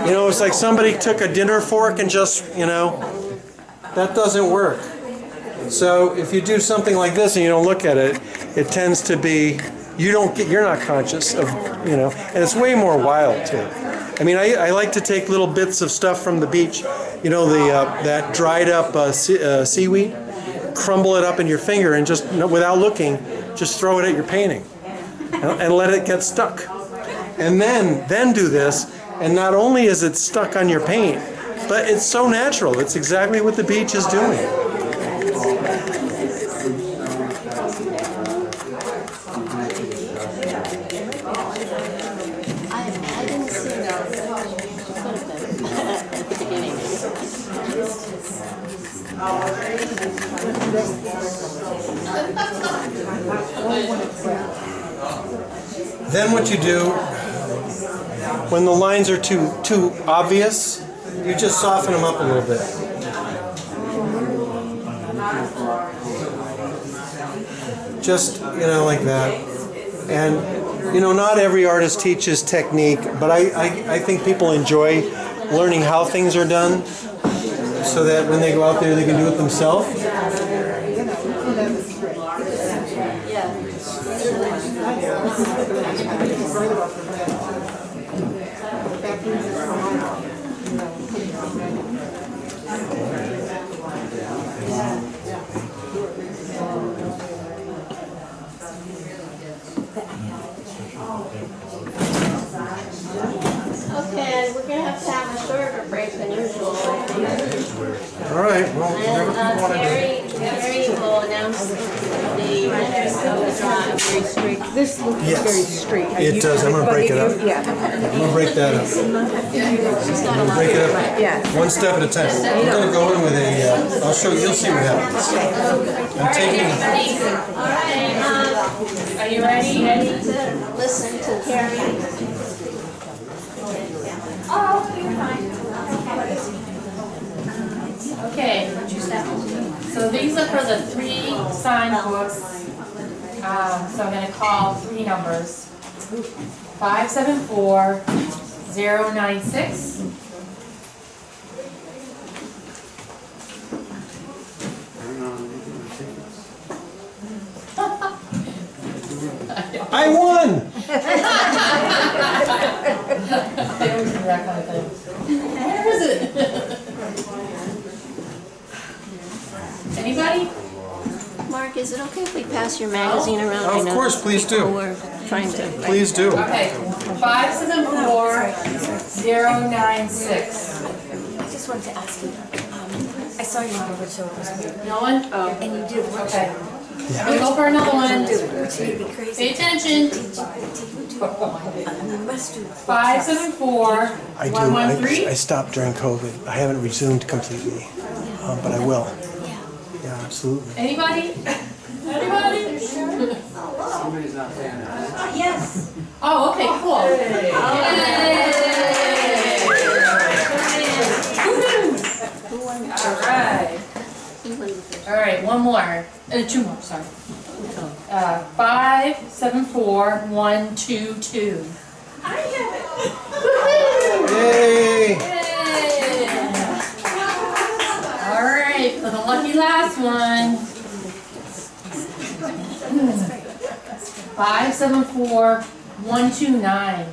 You know, it's like somebody took a dinner fork and just, you know, that doesn't work. So if you do something like this and you don't look at it, it tends to be, you're not conscious of, you know, and it's way more wild too. I mean, I like to take little bits of stuff from the beach, you know, that dried up seaweed, crumble it up in your finger and just, without looking, just throw it at your painting and let it get stuck. And then do this, and not only is it stuck on your paint, but it's so natural. It's exactly what the beach is doing. I didn't see that. At the beginning. Then what you do, when the lines are too obvious, you just soften them up a little bit. Just, you know, like that. And, you know, not every artist teaches technique, but I think people enjoy learning how things are done so that when they go out there they can do it themselves. Okay, we're going to have a shorter break than usual. All right, well, whatever people want to do. Terry will announce the winners of the drawing. Very straight. This looks Yes. very straight. It does. I'm going to break it up. Yeah. I'm going to break that up. I'm going to break it up Yeah. one step at a time. I'm going to go in with a, I'll show you, you'll see what happens. I'm taking, All right, Are you ready? ready to listen to Terry? Oh, you're fine. Okay. So these are for the 3 sign books. So I'm going to call 3 numbers. 574096. I won! They always do that kind of thing. Where is it? Anybody? Mark, is it okay if we pass your magazine around? I Of know course, please do. We're trying to. Please do. Okay, 574096. I just wanted to ask you, I saw you on the show this week, No one? Oh. and you did a Okay. workshop. I'm gonna go for another one. Which made me crazy. Pay attention. You must do. 574113. I stopped during COVID. I haven't resumed completely, but I will. Yeah, absolutely. Anybody? Anybody? Somebody's not paying attention. Yes. Oh, okay, cool. Yay! All right. All right, one more. Two more, sorry. 5, 7, 4, 1, 2, 2. I have it. Yay! All right, for the lucky last one. 5, 7, 4, 1, 2, 9.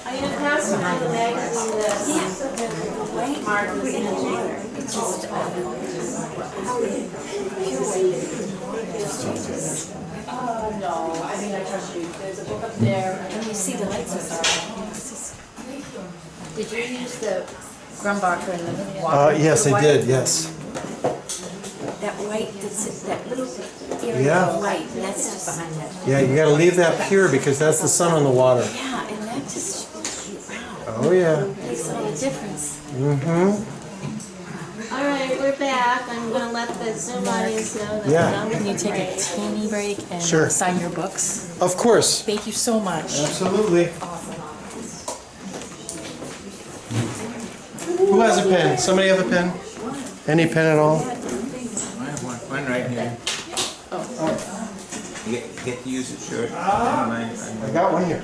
I'm gonna pass around the magazine that Mark was in. No, I mean, I trust you. There's a book up there. Let me see the lights are sorry. Did you use the Grumbacher and the water? Yes, I did, yes. That white, that little area Yeah. of white, that's just behind that. Yeah, you gotta leave that pure because that's the sun on the water. Yeah, and that just, wow, Oh, yeah. makes all the difference. Mm-hmm. All right, we're back. I'm gonna let the Zoom audience know that Yeah. we're done with Can you the take a break. teeny break and Sure. sign your books? Of course. Thank you so much. Absolutely. Who has a pen? Somebody have a pen? Any pen at all? I have one right here. You get to use it, sure. Never mind. I got one here.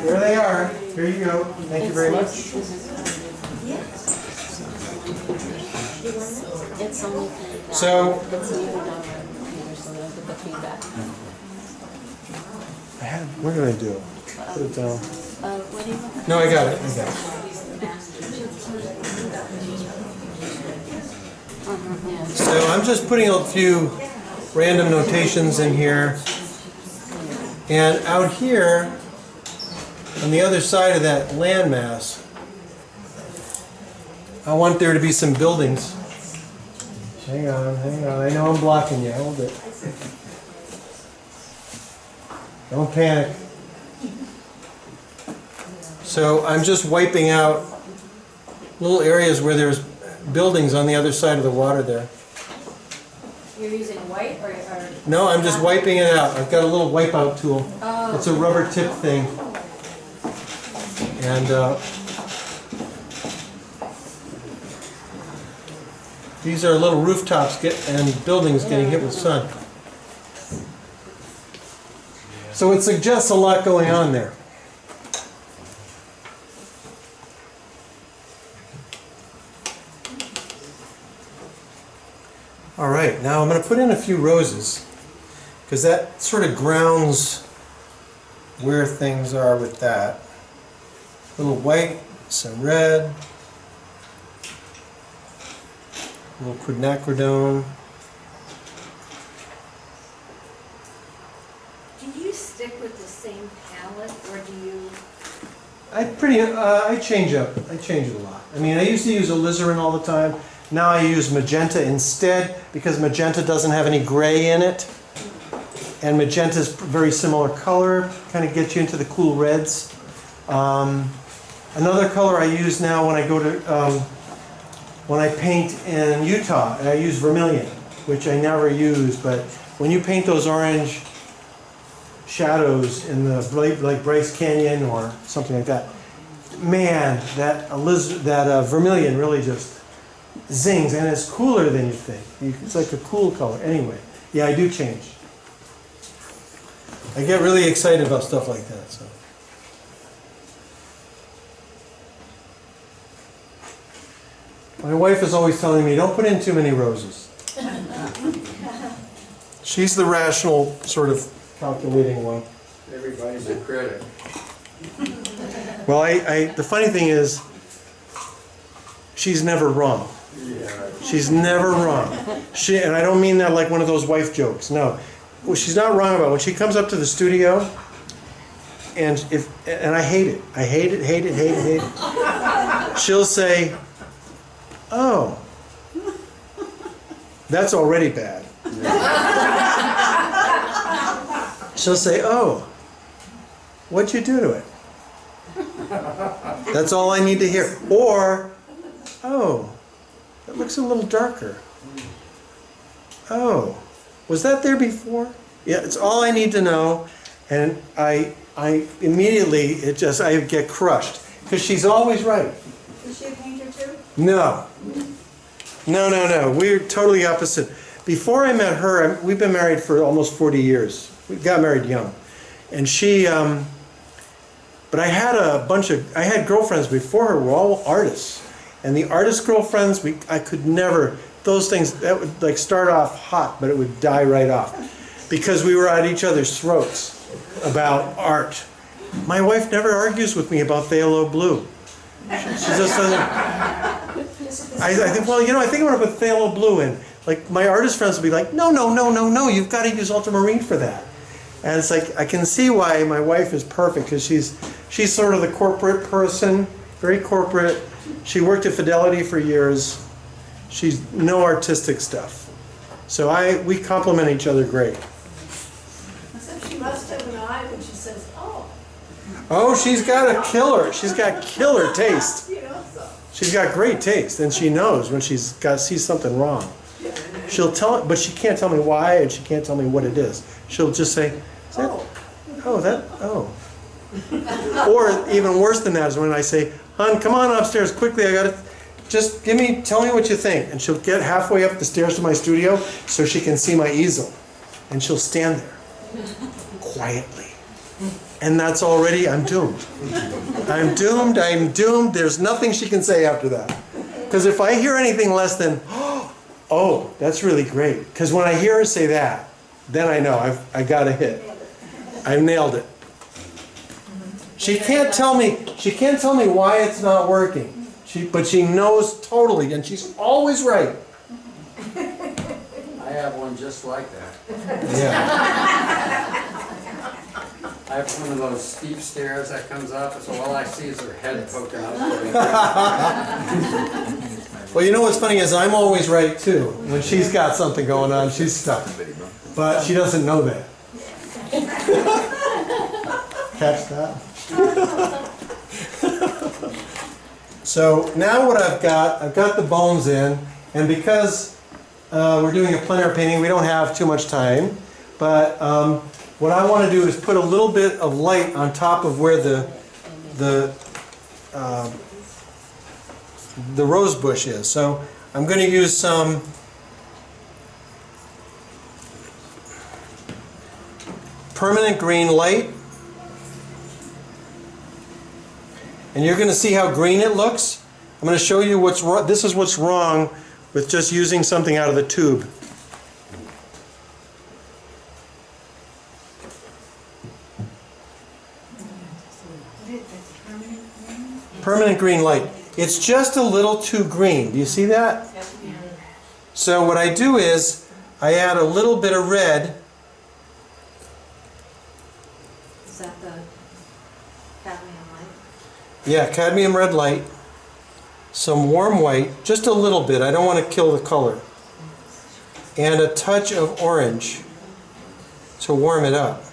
There they are. Here you go. Thank you very much. It's only So, it's only done on the computer, so they'll get the feedback. where did I do it? Put it down. What do you want? No, I got it. I got it. Yeah. So I'm just putting a few random notations in here. And out here, on the other side of that landmass, I want there to be some buildings. Hang on, hang on. I know I'm blocking you. Hold it. Don't panic. So I'm just wiping out little areas where there's buildings on the other side of the water there. You're using white or No, I'm just wiping it out. I've got a little wipeout tool. Oh. It's a rubber tip thing. And these are little rooftops and buildings getting hit with sun. So it suggests a lot going on there. All right, now I'm going to put in a few roses because that sort of grounds where things are with that. A little white, some red, a little quinacridone. Do you stick with the same palette, or do you? I change up. I change it a lot. I mean, I used to use alizarin all the time. Now I use magenta instead because magenta doesn't have any gray in it. And magenta is very similar color, kind of gets you into the cool reds. Another color I use now when I go to, when I paint in Utah, I use vermilion, which I never use, but when you paint those orange shadows in the, like Bryce Canyon or something like that, man, that vermilion really just zings, and it's cooler than you think. It's like a cool color. Anyway, yeah, I do change. I get really excited about stuff like that. So. My wife is always telling me, don't put in too many roses. She's the rational, sort of calculating one. Everybody's a critic. Well, the funny thing is, she's never wrong. She's never wrong. And I don't mean that like one of those wife jokes. No. What she's not wrong about, when she comes up to the studio, and I hate it. I hate it. She'll say, "Oh, That's already bad. She'll say, oh, what'd you do to it? That's all I need to hear. Or, oh, it looks a little darker. Oh, was that there before? Yeah, it's all I need to know. And I immediately, I get crushed. Because she's always right. Is she a painter too? No. No. We're totally opposite. Before I met her, we've been married for almost 40 years. We got married young. And she, but I had girlfriends before her who were all artists. And the artist girlfriends, I could never, those things, that would like start off hot, but it would die right off. Because we were at each other's throats about art. My wife never argues with me about phthalo blue. She just doesn't. I think, well, I think I'm going to put phthalo blue in. Like, my artist friends will be like, no, you've got to use ultramarine for that. And it's like, I can see why my wife is perfect, because she's sort of the corporate person, very corporate. She worked at Fidelity for years. She's no artistic stuff. So we complement each other great. Except she must have an eye when she says, oh. Oh, she's got killer taste. She's got great taste, and she knows when sees something wrong. She'll tell it, but she can't tell me why, and she can't tell me what it is. She'll just say, oh. Or even worse than that is when I say, hon, come on upstairs quickly, just tell me what you think. And she'll get halfway up the stairs to my studio so she can see my easel. And she'll stand there, quietly. And that's already, I'm doomed. I'm doomed. There's nothing she can say after that. Because if I hear anything less than, oh, that's really great. Because when I hear her say that, then I know I got a hit. I've nailed it. She can't tell me why it's not working. But she knows totally, and she's always right. I have one just like that. Yeah. I have one of those steep stairs that comes up, so all I see is her head poking up. Well, you know what's funny is I'm always right too. When she's got something going on, she's stuck. But she doesn't know that. Catch that? So now what I've got the bones in, and because we're doing a plein air painting, we don't have too much time. But what I want to do is put a little bit of light on top of where the rose bush is. So I'm going to use some permanent green light. And you're going to see how green it looks. I'm going to show you what's wrong. This is what's wrong with just using something out of the tube. Permanent green light. It's just a little too green. Do you see that? So what I do is I add a little bit of red. Is that the cadmium light? Yeah, cadmium red light. Some warm white, just a little bit. I don't want to kill the color. And a touch of orange to warm it up.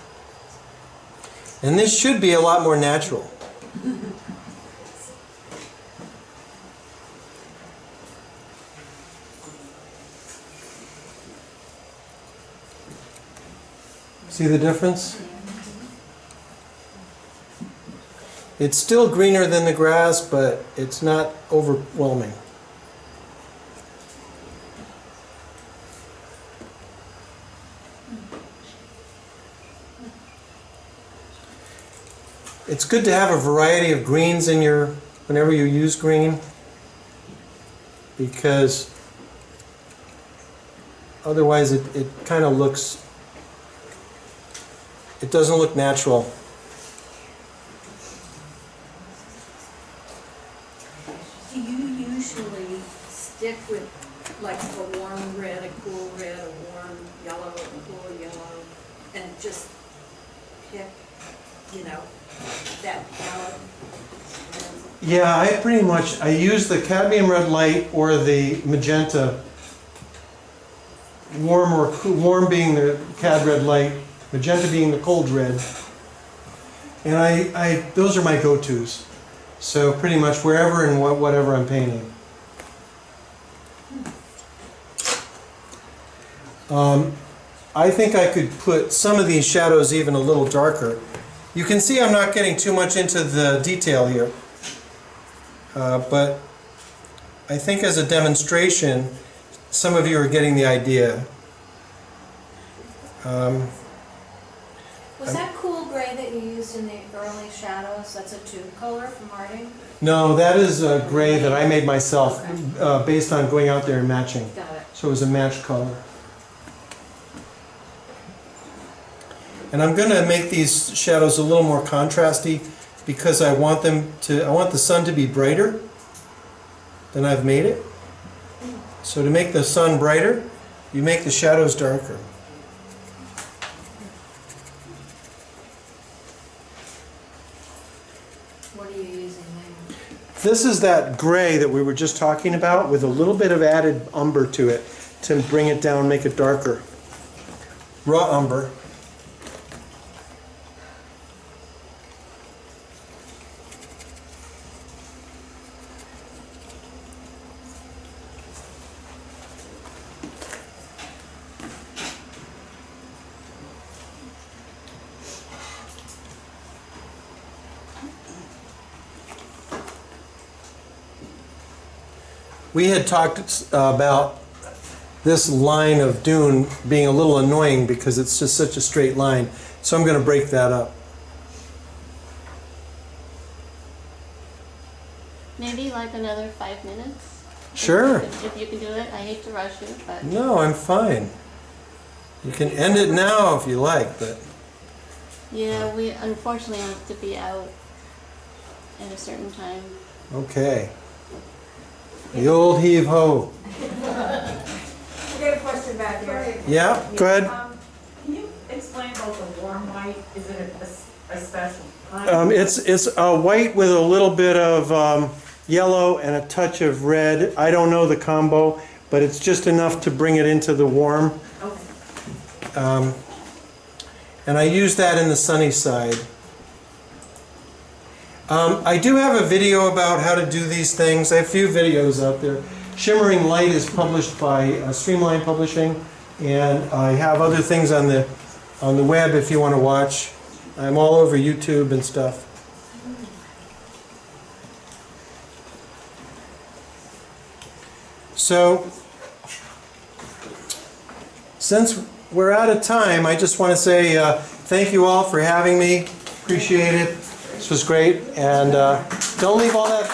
And this should be a lot more natural. See the difference? It's still greener than the grass, but it's not overwhelming. It's good to have a variety of greens in whenever you use green, because otherwise it kind of looks, it doesn't look natural. Do you usually stick with like a warm red, a cool red, a warm yellow, a cool yellow, and just pick, that palette? Yeah, I use the cadmium red light or the magenta warm being the cad red light, magenta being the cold red. And those are my go-tos. So pretty much wherever and whatever I'm painting. I think I could put some of these shadows even a little darker. You can see I'm not getting too much into the detail here. But I think as a demonstration, some of you are getting the idea. Was that cool gray that you used in the early shadows? That's a tube color from Harding? No, that is a gray that I made myself based on going out there and matching. Got it. So it was a matched color. And I'm going to make these shadows a little more contrasty because I want the sun to be brighter than I've made it. So to make the sun brighter, you make the shadows darker. What are you using there? This is that gray that we were just talking about with a little bit of added umber to it to bring it down, make it darker. Raw umber. We had talked about this line of dune being a little annoying because it's just such a straight line. So I'm going to break that up. Maybe like another 5 minutes? Sure. If you can do it. I hate to rush you, but... No, I'm fine. You can end it now if you like, but... Yeah, we unfortunately have to be out at a certain time. Okay. The old heave-ho. I got a question back here. Yeah, go ahead. Can you explain about the warm white? Is it a special kind? It's a white with a little bit of yellow and a touch of red. I don't know the combo, but it's just enough to bring it into the warm. Okay. And I use that in the sunny side. I do have a video about how to do these things. I have a few videos out there. Shimmering Light is published by Streamline Publishing, and I have other things on the web if you want to watch. I'm all over YouTube and stuff. So, since we're out of time, I just want to say thank you all for having me. Appreciate it. This was great. And don't leave all that